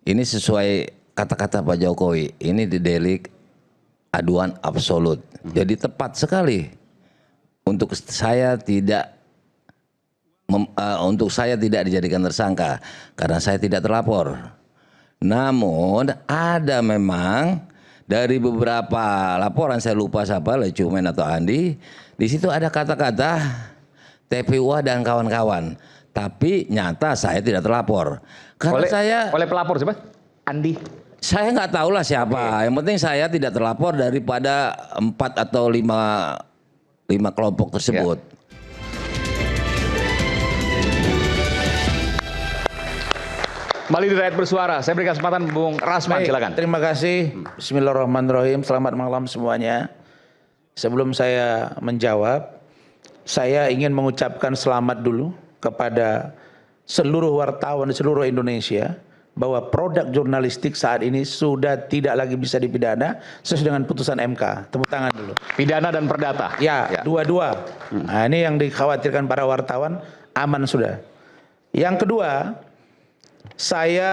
Ini sesuai kata-kata Pak Jokowi, ini delik aduan absolut. Jadi tepat sekali untuk saya tidak dijadikan tersangka karena saya tidak terlapor. Namun ada memang dari beberapa laporan, saya lupa siapa, Lecumen atau Andi, di situ ada kata-kata TPUA dan kawan-kawan. Tapi nyata saya tidak terlapor. Karena oleh pelapor siapa? Andi. Saya nggak tahu lah siapa. Yang penting saya tidak terlapor daripada 4 atau 5 kelompok tersebut. Ya. Kembali di Rakyat Bersuara, saya berikan kesempatan Bung Rasman, silakan. Terima kasih. Bismillahirrahmanirrahim. Selamat malam semuanya. Sebelum saya menjawab, saya ingin mengucapkan selamat dulu kepada seluruh wartawan di seluruh Indonesia bahwa produk jurnalistik saat ini sudah tidak lagi bisa dipidana sesuai dengan putusan MK. Tepuk tangan dulu. Pidana dan perdata. Ya, dua-dua. Nah, ini yang dikhawatirkan para wartawan, aman sudah. Yang kedua, saya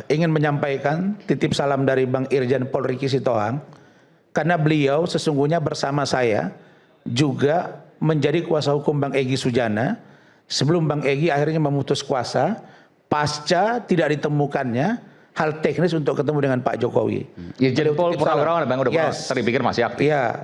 ingin menyampaikan titip salam dari Bang Irjen Pol Riki Sitohang, karena beliau sesungguhnya bersama saya juga menjadi kuasa hukum Bang Egy Sujana sebelum Bang Egy akhirnya memutus kuasa pasca tidak ditemukannya hal teknis untuk ketemu dengan Pak Jokowi. Irjen Pol Purnawirawan Bang udah tadi pikir masih aktif. Iya.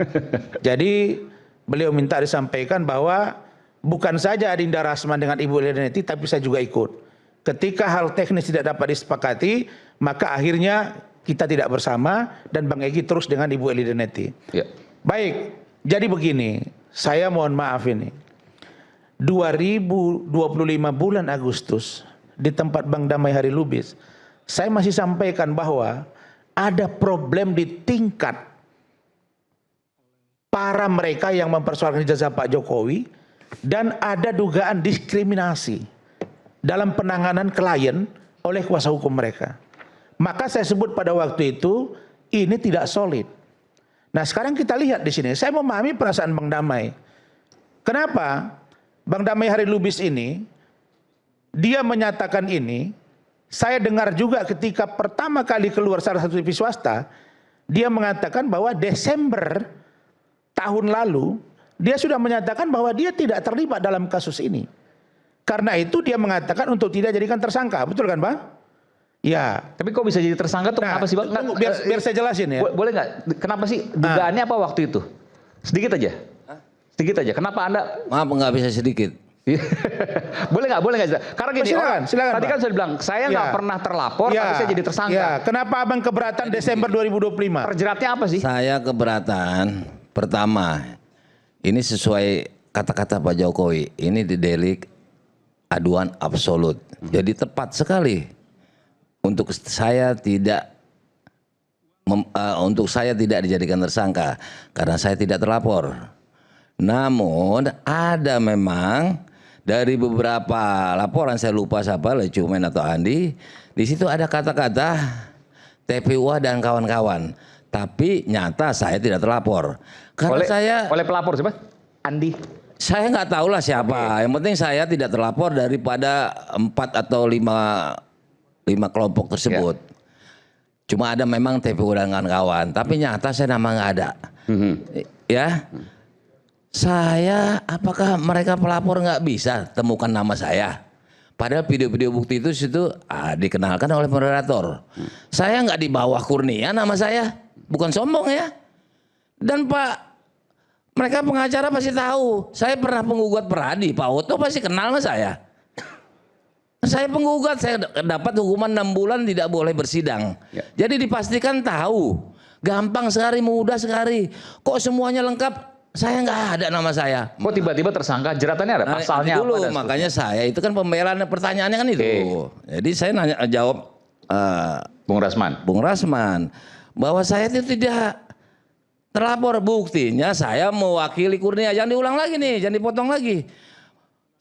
Jadi beliau minta disampaikan bahwa bukan saja Adinda Rasman dengan Ibu Lidianti, tapi saya juga ikut. Ketika hal teknis tidak dapat disepakati, maka akhirnya kita tidak bersama dan Bang Egy terus dengan Ibu Lidianti. Ya. Baik, jadi begini, saya mohon maaf ini. 2025 bulan Agustus di tempat Bang Damai Hari Lubis, saya masih sampaikan bahwa ada problem di tingkat para mereka yang mempersoalkan ijazah Pak Jokowi dan ada dugaan diskriminasi dalam penanganan klien oleh kuasa hukum mereka. Maka saya sebut pada waktu itu ini tidak solid. Nah, sekarang kita lihat di sini, saya memahami perasaan Bang Damai. Kenapa? Bang Damai Hari Lubis ini, dia menyatakan ini, saya dengar juga ketika pertama kali keluar salah satu TV swasta, dia mengatakan bahwa Desember tahun lalu, dia sudah menyatakan bahwa dia tidak terlibat dalam kasus ini. Karena itu dia mengatakan untuk tidak jadikan tersangka, betul kan Bang? Ya. Tapi kok bisa jadi tersangka tuh kenapa sih Bang? Biar saya jelasin ya. Boleh nggak? Kenapa sih? Dugaannya apa waktu itu? Sedikit aja. Sedikit aja. Kenapa Anda? Maaf nggak bisa sedikit. Boleh nggak? Karena gini, silakan, tadi kan saya bilang saya nggak pernah terlapor, tapi saya jadi tersangka. Ya. Kenapa Abang keberatan Desember 2025? Terjeratnya apa sih? Saya keberatan. Pertama, ini sesuai kata-kata Pak Jokowi. Ini delik aduan absolut. Jadi tepat sekali untuk saya tidak dijadikan tersangka karena saya tidak terlapor. Namun ada memang dari beberapa laporan, saya lupa siapa, Lecumen atau Andi, di situ ada kata-kata TPUA dan kawan-kawan. Tapi nyata saya tidak terlapor. Karena oleh pelapor siapa? Andi. Saya nggak tahu lah siapa. Yang penting saya tidak terlapor daripada 4 atau 5 kelompok tersebut. Cuma ada memang TPU dan kawan-kawan. Tapi nyata saya nama nggak ada. Ya. Saya, apakah mereka pelapor nggak bisa temukan nama saya? Padahal video-video bukti itu situ dikenalkan oleh moderator. Saya nggak di bawah Kurnia nama saya. Bukan sombong ya. Dan mereka pengacara pasti tahu. Saya pernah penggugat Peradi. Pak Oto pasti kenal sama saya. Saya penggugat, saya dapat hukuman 6 bulan tidak boleh bersidang. Ya. Jadi dipastikan tahu. Gampang sekali, mudah sekali. Kok semuanya lengkap? Saya nggak ada nama saya. Kok tiba-tiba tersangka? Jeratannya ada? Pasalnya dulu, apa? Makanya saya itu kan pembelaan pertanyaannya kan itu. Jadi saya jawab Bung Rasman bahwa saya itu tidak terlapor. Buktinya saya mewakili Kurnia. Jangan diulang lagi nih, jangan dipotong lagi.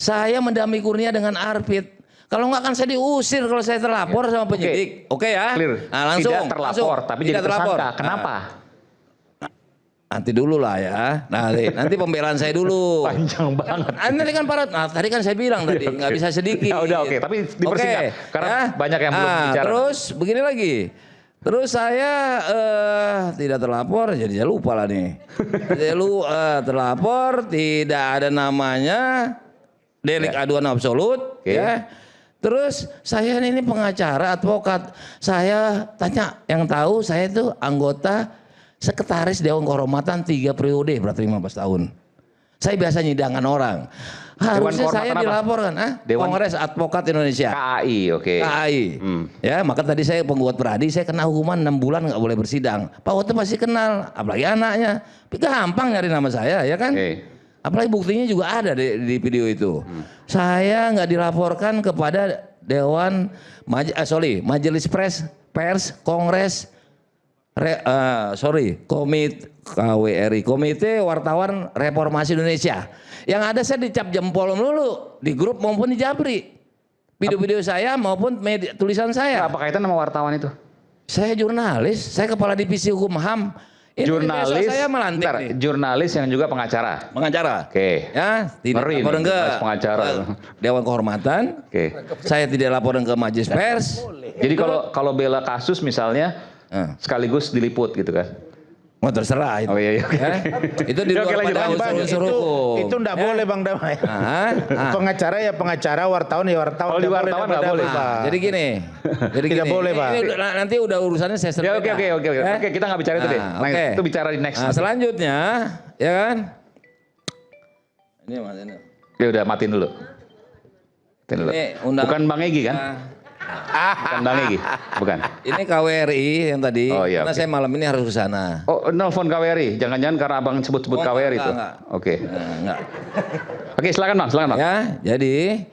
Saya mendampingi Kurnia dengan Arpit. Kalau nggak kan saya diusir kalau saya terlapor sama penyidik. Oke ya. Clear. Nah, langsung. Tidak terlapor, tapi jadi tersangka. Kenapa? nanti dulu lah ya. Nanti pembelaan saya dulu. Panjang banget. Nanti kan tadi kan saya bilang tadi nggak bisa sedikit. Ya udah oke, tapi dipersingkat karena banyak yang belum bicara. Terus begini lagi. Terus saya tidak terlapor, jadi saya lupa lah nih. Terlapor, tidak ada namanya, delik aduan absolut, ya. Terus saya ini pengacara, advokat. Saya tanya, yang tahu saya itu anggota sekretaris Dewan Kehormatan 3 periode, berarti 15 tahun. Saya biasa nyidangan orang. Harusnya saya dilaporkan. Kongres Advokat Indonesia. KAI, oke. KAI. Ya, maka tadi saya penggugat Peradi, saya kena hukuman 6 bulan nggak boleh bersidang. Pak Oto pasti kenal, apalagi anaknya. Gampang nyari nama saya, ya kan? Apalagi buktinya juga ada di video itu. Saya nggak dilaporkan kepada Majelis Pers Kongres KWRI, Komite Wartawan Reformasi Indonesia. Yang ada saya dicap jempol melulu di grup maupun di Japri. Video-video saya maupun tulisan saya. Apa kaitan sama wartawan itu? Saya jurnalis, saya kepala divisi hukum HAM. Ini Jurnalis, saya melantik nih. Jurnalis yang juga pengacara. Pengacara. Oke. Ya, tidak laporan ke pengacara. Dewan Kehormatan. Oke. Saya tidak laporan ke Majelis Pers. Jadi kalau bela kasus misalnya sekaligus diliput gitu kan? Mau terserah itu. Oh iya. Ya? Itu di luar pada unsur hukum. Itu enggak boleh Bang Damai. Pengacara ya pengacara, wartawan ya wartawan. Kalau di wartawan enggak boleh. Jadi gini. Tidak boleh, Pak. Nanti udah urusannya saya selesai. Ya, oke, kita nggak bicara itu deh. Itu bicara di next. Selanjutnya, ya kan? Ini matiin. Ya udah matiin dulu. Bukan Bang Egy kan? Bukan Bang Egy, bukan. Ini KWRI yang tadi. Oh, iya, karena saya malam ini harus ke sana. Oh, nelfon KWRI. Jangan-jangan karena Abang sebut-sebut KWRI itu. Oke. Enggak. Oke, silakan Bang. Ya, jadi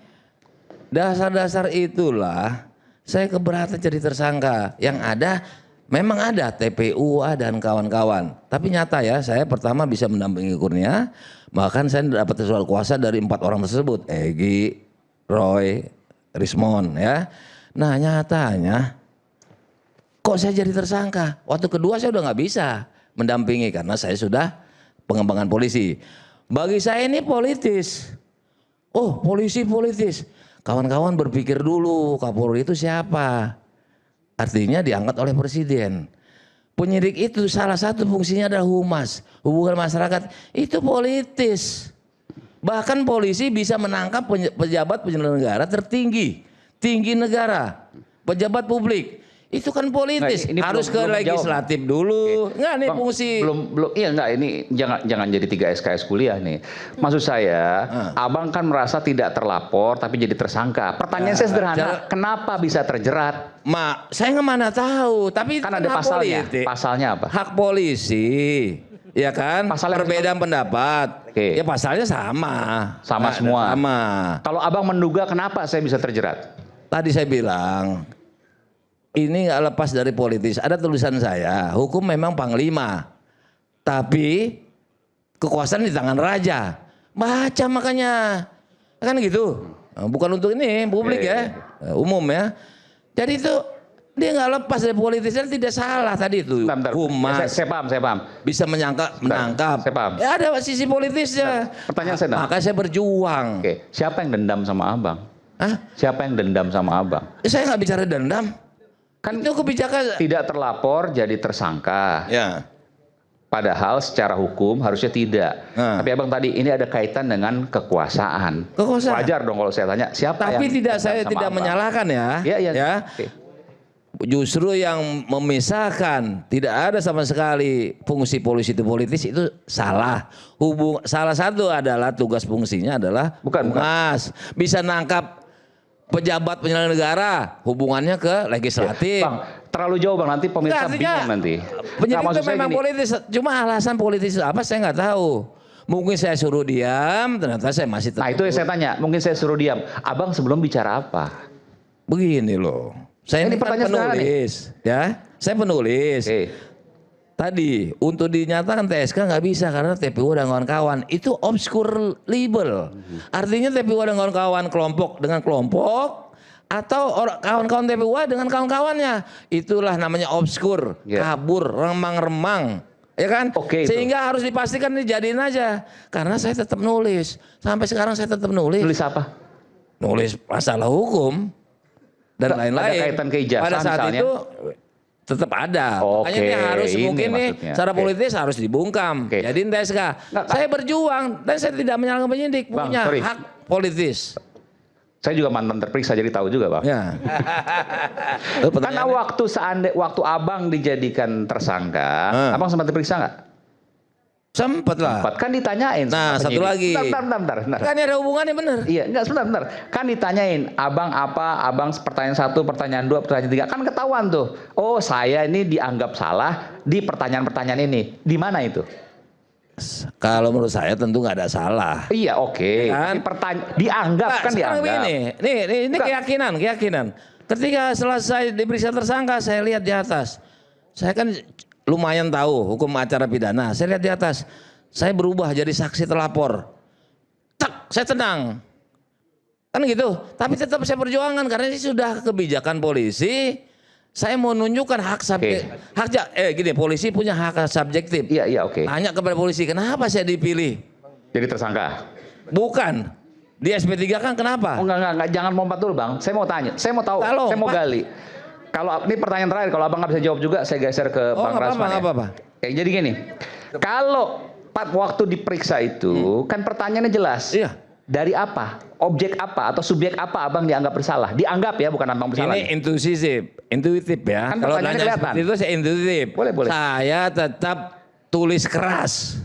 dasar-dasar itulah saya keberatan jadi tersangka. Yang ada memang ada TPUA dan kawan-kawan. Tapi nyata ya, saya pertama bisa mendampingi Kurnia. Bahkan saya dapat surat kuasa dari 4 orang tersebut. Egy, Roy, Rismon ya. Nah nyatanya kok saya jadi tersangka. Waktu kedua saya udah nggak bisa mendampingi karena saya sudah pengembangan polisi. Bagi saya ini politis. Oh polisi politis. Kawan-kawan berpikir dulu Kapolri itu siapa. Artinya diangkat oleh presiden. Penyidik itu salah satu fungsinya adalah humas. Hubungan masyarakat itu politis. Bahkan polisi bisa menangkap pejabat penyelenggara tertinggi. Tinggi negara, pejabat publik, itu kan politis. Nah, harus ke legislatif dulu. Enggak nih fungsi. Iya enggak, ini jangan jadi 3 SKS kuliah nih. Maksud saya, Abang kan merasa tidak terlapor tapi jadi tersangka. Pertanyaan saya sederhana, kenapa bisa terjerat? Saya nggak mana tahu, tapi kan ada pasalnya. Politik. Pasalnya apa? Hak polisi. Ya kan, perbedaan pendapat. Ya pasalnya sama. Sama semua. Sama. Kalau Abang menduga kenapa saya bisa terjerat? Tadi saya bilang, ini nggak lepas dari politis. Ada tulisan saya, hukum memang panglima, tapi kekuasaan di tangan raja. Baca makanya, kan gitu. Bukan untuk ini publik ya, umum ya. Jadi itu dia nggak lepas dari politisnya, tidak salah tadi itu. Humas. Saya paham. Bisa menangkap. Saya paham. Ya ada sisi politisnya. Pertanyaan saya. Maka saya berjuang. Oke, siapa yang dendam sama Abang? Siapa yang dendam sama Abang? Saya nggak bicara dendam. Kan itu kebijakan. Tidak terlapor jadi tersangka. Ya. Padahal secara hukum harusnya tidak. Tapi Abang tadi ini ada kaitan dengan kekuasaan. Wajar dong kalau saya tanya siapa yang. Tapi saya tidak menyalahkan ya. Iya. Okay. Justru yang memisahkan, tidak ada sama sekali fungsi polisi itu politis itu salah. Salah satu adalah tugas fungsinya adalah humas. Bisa nangkap pejabat penyelenggara negara, hubungannya ke legislatif. Bang, terlalu jauh Bang, nanti pemirsa bingung nanti. Penyidik itu memang politis, cuma alasan politis apa saya nggak tahu. Mungkin saya suruh diam, ternyata saya masih tetap. Nah itu yang saya tanya, mungkin saya suruh diam. Abang sebelum bicara apa? Begini loh, saya ini kan penulis, ya. Saya penulis. Tadi untuk dinyatakan TSK nggak bisa karena TPU dan kawan-kawan itu obscure libel. Artinya TPU dan kawan-kawan kelompok dengan kelompok atau kawan-kawan TPU dengan kawan-kawannya. Itulah namanya obscure, kabur, remang-remang. Ya kan? Oke, itu. Sehingga harus dipastikan dijadiin aja. Karena saya tetap nulis. Sampai sekarang saya tetap nulis. Nulis apa? Nulis masalah hukum dan lain-lain. Ada kaitan ke ijazah Pada saat misalnya? itu tetap ada. Oke, Makanya ini harus ini mungkin nih maksudnya. secara Oke. politis harus dibungkam. Oke. Jadiin TSK. Saya berjuang dan saya tidak menyalahkan penyidik. Bang, Punya sorry. hak politis. Saya juga mantan terperiksa jadi tahu juga, Bang. Ya. Karena waktu Abang dijadikan tersangka, Abang sempat diperiksa nggak? Sempet lah. Kan ditanyain. Nah, sama satu lagi. penyidik. Bentar. Kan ada hubungannya bener. Iya, enggak sebentar. Kan ditanyain, Abang apa? Abang pertanyaan 1, pertanyaan 2, pertanyaan 3. Kan ketahuan tuh. Oh, saya ini dianggap salah di pertanyaan-pertanyaan ini. Di mana itu? Kalau menurut saya tentu nggak ada salah. Iya, oke. Kan? Dianggap Nah, kan sekarang dianggap. begini, ini keyakinan. Ketika selesai diperiksa tersangka, saya lihat di atas. Saya kan lumayan tahu hukum acara pidana. Saya lihat di atas. Saya berubah jadi saksi terlapor. Tak, saya tenang. Kan gitu. Tapi tetap saya perjuangan karena ini sudah kebijakan polisi. Saya mau nunjukkan hak subjektif. Gini, polisi punya hak subjektif. Iya, oke. Tanya kepada polisi, kenapa saya dipilih? Jadi tersangka. Bukan. Di SP3 kan kenapa? Oh, enggak, jangan lompat dulu, Bang. Saya mau tanya, saya mau tahu, saya mau gali. Kalau ini pertanyaan terakhir, kalau Abang nggak bisa jawab juga, saya geser ke Bang Rasman. Nggak apa-apa. Jadi gini, kalau waktu diperiksa itu, kan pertanyaannya jelas. Iya. Dari apa? Objek apa atau subjek apa Abang dianggap bersalah? Dianggap ya, bukan Abang bersalah. Ini intuitif ya. Kan Kalau pertanyaannya nanya kelihatan. seperti itu saya intuitif. Boleh. Saya tetap tulis keras.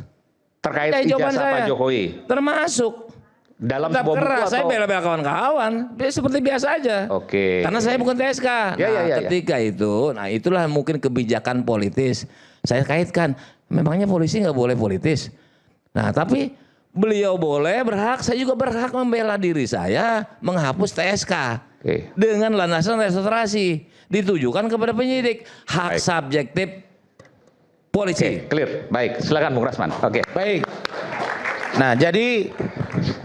Terkait Jawaban ijazah Pak Jokowi. Termasuk. Dalam Tetap sebuah buku keras. Saya atau... bela-bela kawan-kawan. Seperti biasa aja. Oke. Karena saya bukan TSK. Ya. Ketika itu, itulah mungkin kebijakan politis. Saya kaitkan. Memangnya polisi nggak boleh politis? Nah, tapi beliau boleh, berhak, saya juga berhak membela diri saya menghapus TSK. Oke. Dengan landasan restorasi. Ditujukan kepada penyidik. Hak Baik. subjektif polisi. Oke, clear. Baik, silakan Bung Rasman. Oke. Baik. Nah, jadi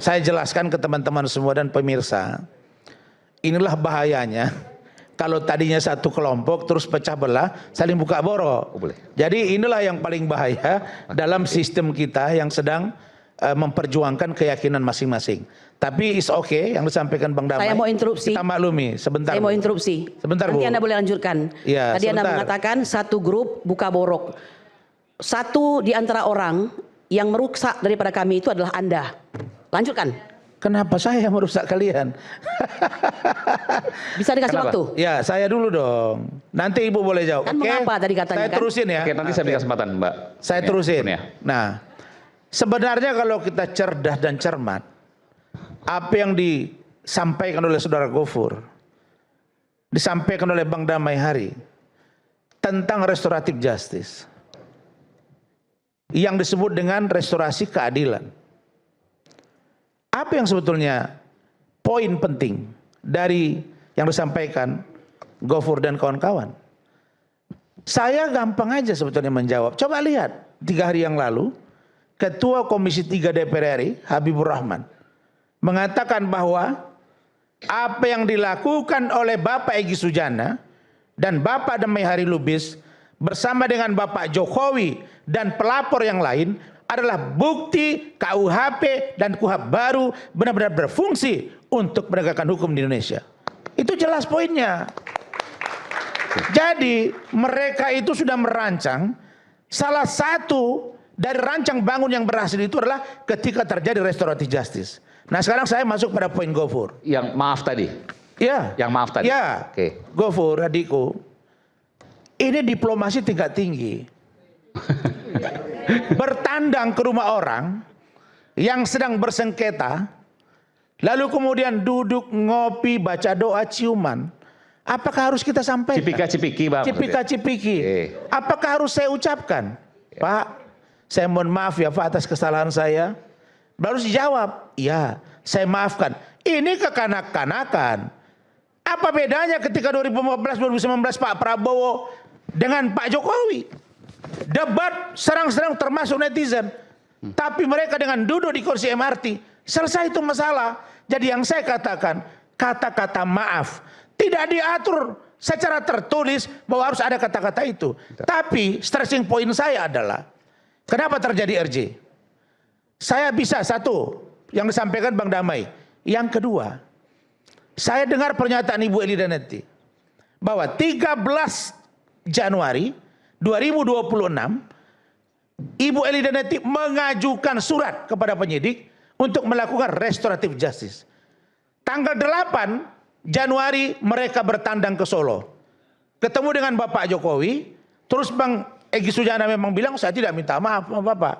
saya jelaskan ke teman-teman semua dan pemirsa. Inilah bahayanya. Kalau tadinya satu kelompok terus pecah belah, saling buka borok. Oh, boleh. Jadi inilah yang paling bahaya dalam sistem kita yang sedang memperjuangkan keyakinan masing-masing. Tapi is okay yang disampaikan Bang Damai. Saya mau interupsi. Kita maklumi sebentar. Saya mau Bu. interupsi. Sebentar, Nanti Bu. Anda boleh lanjutkan. Iya, Tadi Anda sebentar. mengatakan satu grup buka borok. Satu di antara orang yang merusak daripada kami itu adalah Anda. Lanjutkan. Kenapa saya yang merusak kalian? Bisa dikasih Kenapa? waktu. Ya, saya dulu dong. Nanti Ibu boleh jawab. Kan Oke? mengapa tadi katanya, Saya kan? terusin ya. Oke, nanti saya beri kesempatan, Mbak. Saya terusin. Ya. Nah, sebenarnya kalau kita cerdas dan cermat, apa yang disampaikan oleh Saudara Gofur, disampaikan oleh Bang Damai Hari, tentang restoratif justice, yang disebut dengan restorasi keadilan. Apa yang sebetulnya poin penting dari yang disampaikan Gofur dan kawan-kawan? Saya gampang aja sebetulnya menjawab. Coba lihat 3 hari yang lalu Ketua Komisi 3 DPR RI Habibur Rahman mengatakan bahwa apa yang dilakukan oleh Bapak Egy Sujana dan Bapak Damai Hari Lubis bersama dengan Bapak Jokowi dan pelapor yang lain adalah bukti KUHP dan KUHP baru benar-benar berfungsi untuk penegakan hukum di Indonesia. Itu jelas poinnya. Jadi mereka itu sudah merancang, salah satu dari rancang bangun yang berhasil itu adalah ketika terjadi restoratif justice. Nah sekarang saya masuk pada poin Gofur. Yang maaf tadi. Ya. Yang maaf tadi. Ya. Oke. Gofur adikku, ini diplomasi tingkat tinggi. Bertandang ke rumah orang yang sedang bersengketa, lalu kemudian duduk ngopi, baca doa, ciuman. Apakah harus kita sampaikan? Cipika-cipiki, Bang. Cipika-cipiki. Oke. Apakah harus saya ucapkan? Pak, saya mohon maaf ya Pak atas kesalahan saya. Baru dijawab, iya saya maafkan. Ini kekanak-kanakan. Apa bedanya ketika 2015-2019 Pak Prabowo dengan Pak Jokowi? Debat serang-serang termasuk netizen. Tapi mereka dengan duduk di kursi MRT, selesai itu masalah. Jadi yang saya katakan, kata-kata maaf tidak diatur secara tertulis bahwa harus ada kata-kata itu. Tapi stressing point saya adalah Kenapa terjadi RJ? Saya bisa satu yang disampaikan Bang Damai. Yang kedua, saya dengar pernyataan Ibu Eli Danetti bahwa 13 Januari 2026 Ibu Eli Danetti mengajukan surat kepada penyidik untuk melakukan restoratif justice. Tanggal 8 Januari mereka bertandang ke Solo. Ketemu dengan Bapak Jokowi, terus Bang Egy Sujana memang bilang saya tidak minta maaf sama Bapak.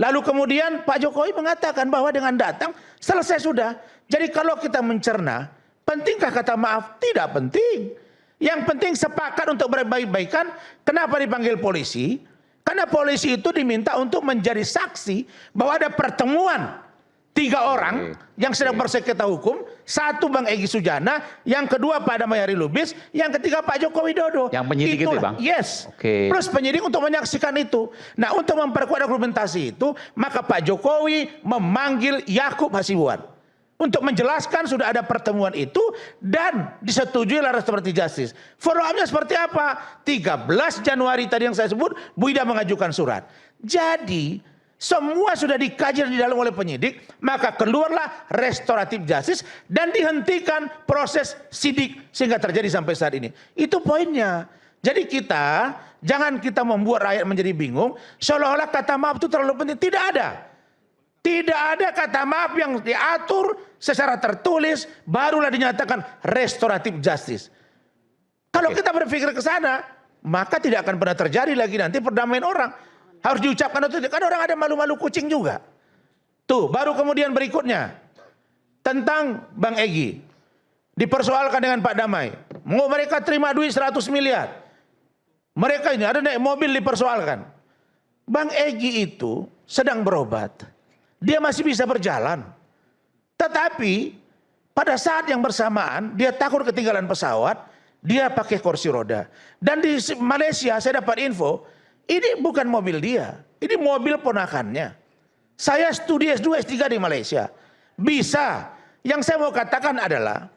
Lalu kemudian Pak Jokowi mengatakan bahwa dengan datang selesai sudah. Jadi kalau kita mencerna, pentingkah kata maaf? Tidak penting. Yang penting sepakat untuk berbaik-baikan. Kenapa dipanggil polisi? Karena polisi itu diminta untuk menjadi saksi bahwa ada pertemuan 3 orang yang sedang bersengketa hukum. Satu Bang Egy Sujana, yang kedua Pak Damai Lubis, yang ketiga Pak Joko Widodo. Yang penyidik itu Bang? Yes. Plus penyidik untuk menyaksikan itu. Nah, untuk memperkuat argumentasi itu, maka Pak Jokowi memanggil Yakub Hasibuan untuk menjelaskan sudah ada pertemuan itu dan disetujui oleh restoratif justice. Follow up-nya seperti apa? 13 Januari tadi yang saya sebut, Bu Ida mengajukan surat. Jadi semua sudah dikaji di dalam oleh penyidik, maka keluarlah restoratif justice dan dihentikan proses sidik sehingga terjadi sampai saat ini. Itu poinnya. Jadi jangan kita membuat rakyat menjadi bingung, seolah-olah kata maaf itu terlalu penting. Tidak ada. Tidak ada kata maaf yang diatur secara tertulis, barulah dinyatakan restoratif justice. Kalau kita berpikir ke sana, maka tidak akan pernah terjadi lagi nanti perdamaian orang. Harus diucapkan itu, kan orang ada malu-malu kucing juga. Tuh, baru kemudian berikutnya. Tentang Bang Egy. Dipersoalkan dengan Pak Damai. Mau mereka terima duit 100 miliar. Mereka ini ada naik mobil dipersoalkan. Bang Egy itu sedang berobat. Dia masih bisa berjalan. Tetapi pada saat yang bersamaan dia takut ketinggalan pesawat. Dia pakai kursi roda. Dan di Malaysia saya dapat info. Ini bukan mobil dia, ini mobil ponakannya. Saya studi S2, S3 di Malaysia. Bisa. Yang saya mau katakan adalah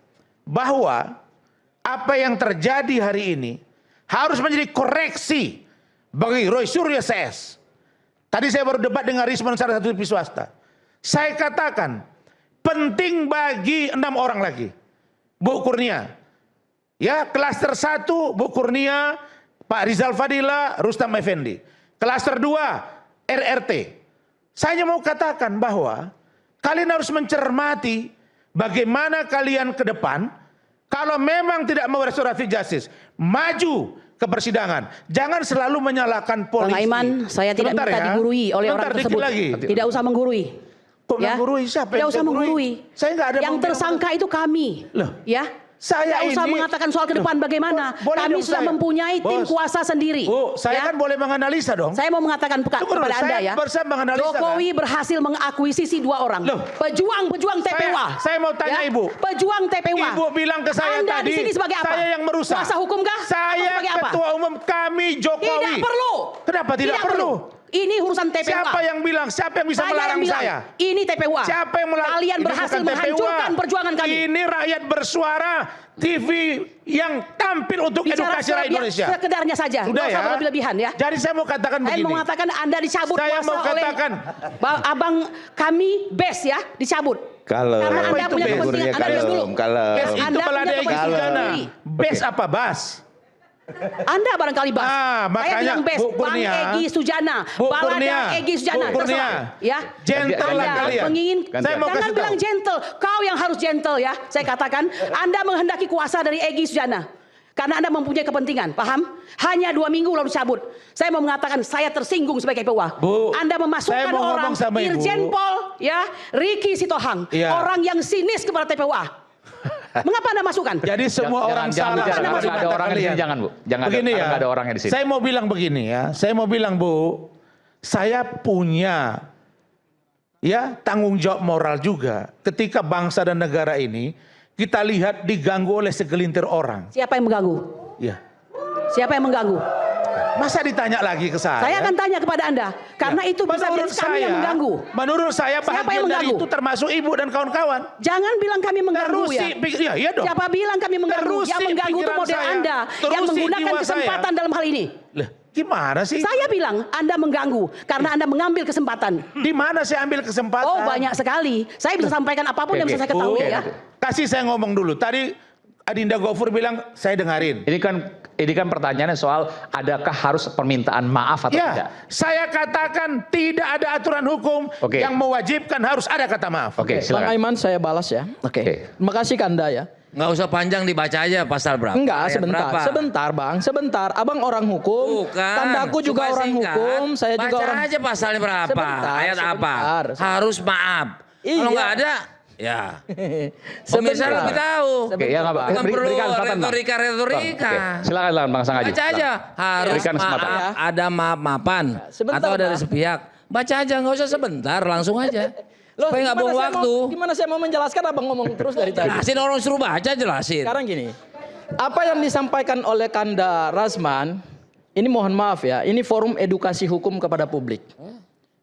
bahwa apa yang terjadi hari ini harus menjadi koreksi bagi Roy Suryo CS. Tadi saya baru debat dengan Risman, salah satu TV swasta. Saya katakan penting bagi 6 orang lagi. Bu Kurnia. Ya, klaster 1 Bu Kurnia, Pak Rizal Fadila, Rustam Effendi. Klaster 2, RRT. Saya hanya mau katakan bahwa kalian harus mencermati bagaimana kalian ke depan. Kalau memang tidak mau restoratif justice, maju ke persidangan. Jangan selalu menyalahkan polisi. Bang Aiman, saya tidak minta digurui oleh orang tersebut. Tidak usah menggurui. Kok menggurui? Siapa tidak usah menggurui. Saya nggak ada yang tersangka itu kami. Loh, ya. Saya tidak usah mengatakan soal ke depan bagaimana. Kami sudah mempunyai tim kuasa sendiri. Bu, saya kan boleh menganalisa dong. Saya mau mengatakan kepada Anda ya. Jokowi berhasil mengakuisisi 2 orang. Pejuang TPWA. Saya mau tanya Ibu. Pejuang TPWA. Ibu bilang ke saya Anda tadi. di sini sebagai apa? Saya yang merusak. Kuasa hukum kah? Saya ketua umum kami Jokowi. Tidak perlu. Kenapa tidak perlu? Ini urusan TPWA. Siapa yang bilang? Siapa yang bisa melarang saya? Ini TPWA. Siapa yang melarang? Kalian berhasil menghancurkan perjuangan kami. Ini rakyat bersuara. TV yang tampil untuk edukasi rakyat Indonesia. Sekedarnya saja. Sudah ya. Berlebihan ya. Jadi saya mau katakan begini. Saya mau mengatakan Anda dicabut saya kuasa mau katakan, oleh abang kami BES ya, dicabut. Kalau karena Anda punya kepentingan. Anda diam dulu. BES itu balada Egy Sujana. BES Okay. apa BAS? Anda barangkali BAS. Makanya, saya bilang BES, Bang Egy Sujana. Balada Egy Sujana. Ya. Gentle lah kalian. Jangan bilang gentle. Kau yang harus gentle ya. Saya katakan, Anda menghendaki kuasa dari Egy Sujana. Karena Anda mempunyai kepentingan, paham? Hanya 2 minggu lalu cabut. Saya mau mengatakan saya tersinggung sebagai PWA. Anda memasukkan orang Irjen Pol, ya, Ricky Sitohang, orang yang sinis kepada TPWA. Mengapa Anda masukkan? Jadi semua orang salah. Jangan ada orangnya di sini, jangan Bu. Jangan begini ada, ada orangnya di sini. Saya mau bilang begini ya. Saya mau bilang Bu, saya punya tanggung jawab moral juga ketika bangsa dan negara ini kita lihat diganggu oleh segelintir orang. Siapa yang mengganggu? Ya. Siapa yang mengganggu? Masa ditanya lagi ke saya? Saya akan tanya kepada Anda. Karena itu bisa menjadi kami yang mengganggu. Menurut saya bahagian dari itu termasuk Ibu dan kawan-kawan. Jangan bilang kami mengganggu ya. Iya dong. Siapa bilang kami mengganggu? Yang mengganggu itu model Anda. Yang menggunakan kesempatan dalam hal ini. Gimana sih? Saya bilang Anda mengganggu karena Anda mengambil kesempatan. Di mana saya ambil kesempatan? Oh banyak sekali. Saya bisa sampaikan apapun yang bisa saya ketahui ya. Kasih saya ngomong dulu. Tadi Adinda Gofur bilang saya dengarin. Ini kan pertanyaannya soal adakah harus permintaan maaf atau tidak? Ya, saya katakan tidak ada aturan hukum yang mewajibkan harus ada kata maaf. Oke, Bang silakan. Aiman saya balas ya. Oke. Terima kasih Kanda ya. Nggak usah panjang, dibaca aja pasal berapa. Enggak, ayat sebentar. berapa. Sebentar, Bang. Sebentar. Abang orang hukum. Bukan. Tandaku juga Supaya orang singkat, hukum. Saya juga baca orang. aja pasalnya berapa. Sebentar, Ayat apa. sebentar. Harus maaf. Iya. Kalau nggak ada, ya. Pemirsa lebih tahu. Oke, ya nggak apa. Bukan perlu Berikan kesempatan, Bang. retorika. Oke, silakan Bang Sang Aji. Baca aja. Harus Berikan kesempatan. maaf, ada maaf-maafan. Sebentar, Atau dari Bang. sepihak. Baca aja, nggak usah sebentar, langsung aja. Loh, Supaya nggak buang waktu. Gimana saya mau menjelaskan abang ngomong terus dari tadi. Jelasin, orang suruh baca, jelasin. Sekarang gini. Apa yang disampaikan oleh Kanda Rasman, ini mohon maaf ya, ini forum edukasi hukum kepada publik.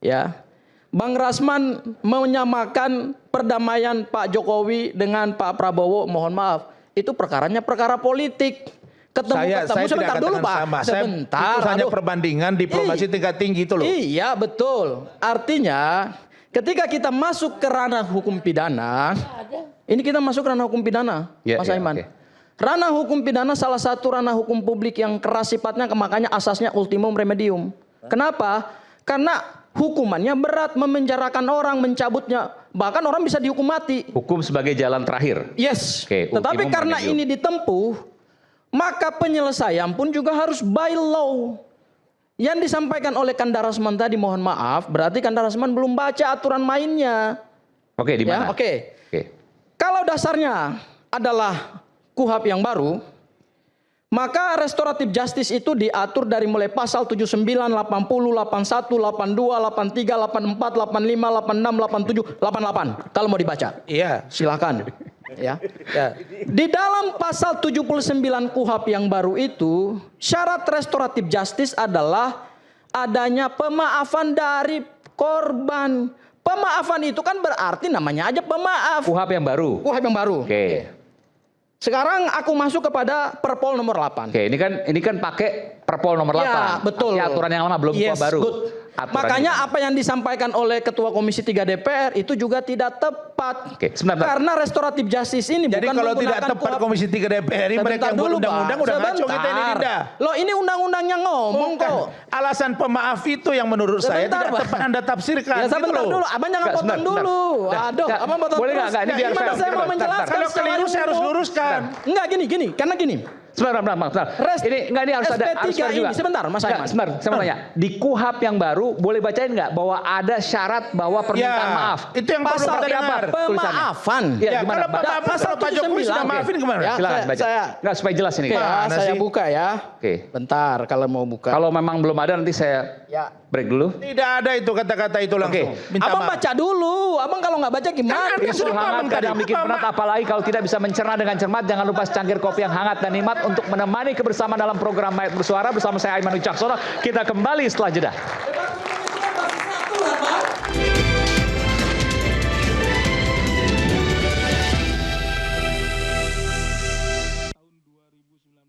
Ya. Bang Rasman menyamakan perdamaian Pak Jokowi dengan Pak Prabowo, mohon maaf, itu perkaranya perkara politik. Saya Sebentar tidak dulu katakan Pak. sama. Sebentar. Itu hanya aduh. perbandingan diplomasi tingkat tinggi itu loh. Iya betul. Artinya ketika kita masuk ke ranah hukum pidana, ini kita masuk ke ranah hukum pidana, Ya, Mas ya, Aiman. oke. Ranah hukum pidana salah satu ranah hukum publik yang keras sifatnya, makanya asasnya ultimum remedium. Kenapa? Karena hukumannya berat, memenjarakan orang, mencabutnya, bahkan orang bisa dihukum mati. Hukum sebagai jalan terakhir. Yes. Oke, Tetapi ultimum karena remedium. ini ditempuh, maka penyelesaian pun juga harus by law. Yang disampaikan oleh Kanda Rasman tadi, mohon maaf, berarti Kanda Rasman belum baca aturan mainnya. Oke, di Ya, mana? oke. Oke. Kalau dasarnya adalah KUHP yang baru, maka restoratif justice itu diatur dari mulai pasal 79, 80, 81, 82, 83, 84, 85, 86, 87, 88. Kalau mau dibaca. Iya. Silakan. Ya. Di dalam pasal 79 KUHP yang baru itu, syarat restoratif justice adalah adanya pemaafan dari korban. Pemaafan itu kan berarti namanya aja pemaaf. KUHP yang baru. KUHP yang baru. Oke. Sekarang aku masuk kepada Perpol nomor 8. Oke, ini kan pakai Perpol nomor 8. Ya, betul. Pakai aturan yang lama, belum Yes, baru. good. Aturan Makanya yang- apa yang disampaikan oleh Ketua Komisi 3 DPR itu juga tidak tepat. Oke, sebentar. Karena restoratif justice ini Jadi bukan kalau tidak menggunakan tepat KUHP. Komisi 3 DPR, mereka Sebentar yang buat dulu, undang-undang Pak. udah ngaco kita ini, Sebentar. Dinda. Loh, ini undang-undangnya ngomong Bukan. kok. Alasan pemaaf itu yang menurut saya Sebentar, tidak Pak. tepat Anda tafsirkan. Ya sebentar gitu loh. dulu, abang jangan Nggak, potong sebentar, dulu. sebentar. Aduh, Nggak, abang potong boleh terus. nggak? Ini biar Gimana saya- saya mau bentar, menjelaskan Kalau secara keliru saya harus umum? luruskan. Enggak gini, karena gini. Sebentar. Enggak, ini harus ada harus SP3 fair juga. ini, sebentar, Mas Nggak, Aiman. sebentar, saya mau tanya. Di KUHP yang baru boleh bacain nggak bahwa ada syarat bahwa permintaan maaf? Itu yang perlu Pasal kita apa? dengar. Pemaafan. Ya, Ya, gimana, kalau Pak? pemaafan kalau Pak Jokowi sudah 79, maafin gimana? Ya, Silakan baca. saya- Nggak, supaya jelas ini. Oke, ya, Mana saya sih? buka ya. Oke. Bentar, kalau mau buka. Kalau memang belum ada nanti saya Ya. break dulu. Tidak ada itu kata-kata itu langsung. Minta Abang maaf. baca dulu. Abang kalau nggak baca gimana? Kan Isu sudah hangat paham kadang tadi. bikin penat, apalagi kalau tidak bisa mencerna dengan cermat. Jangan lupa secangkir kopi yang hangat dan nikmat untuk menemani kebersamaan dalam program Mayat Bersuara bersama saya Aiman Wicaksono. Kita kembali setelah jeda.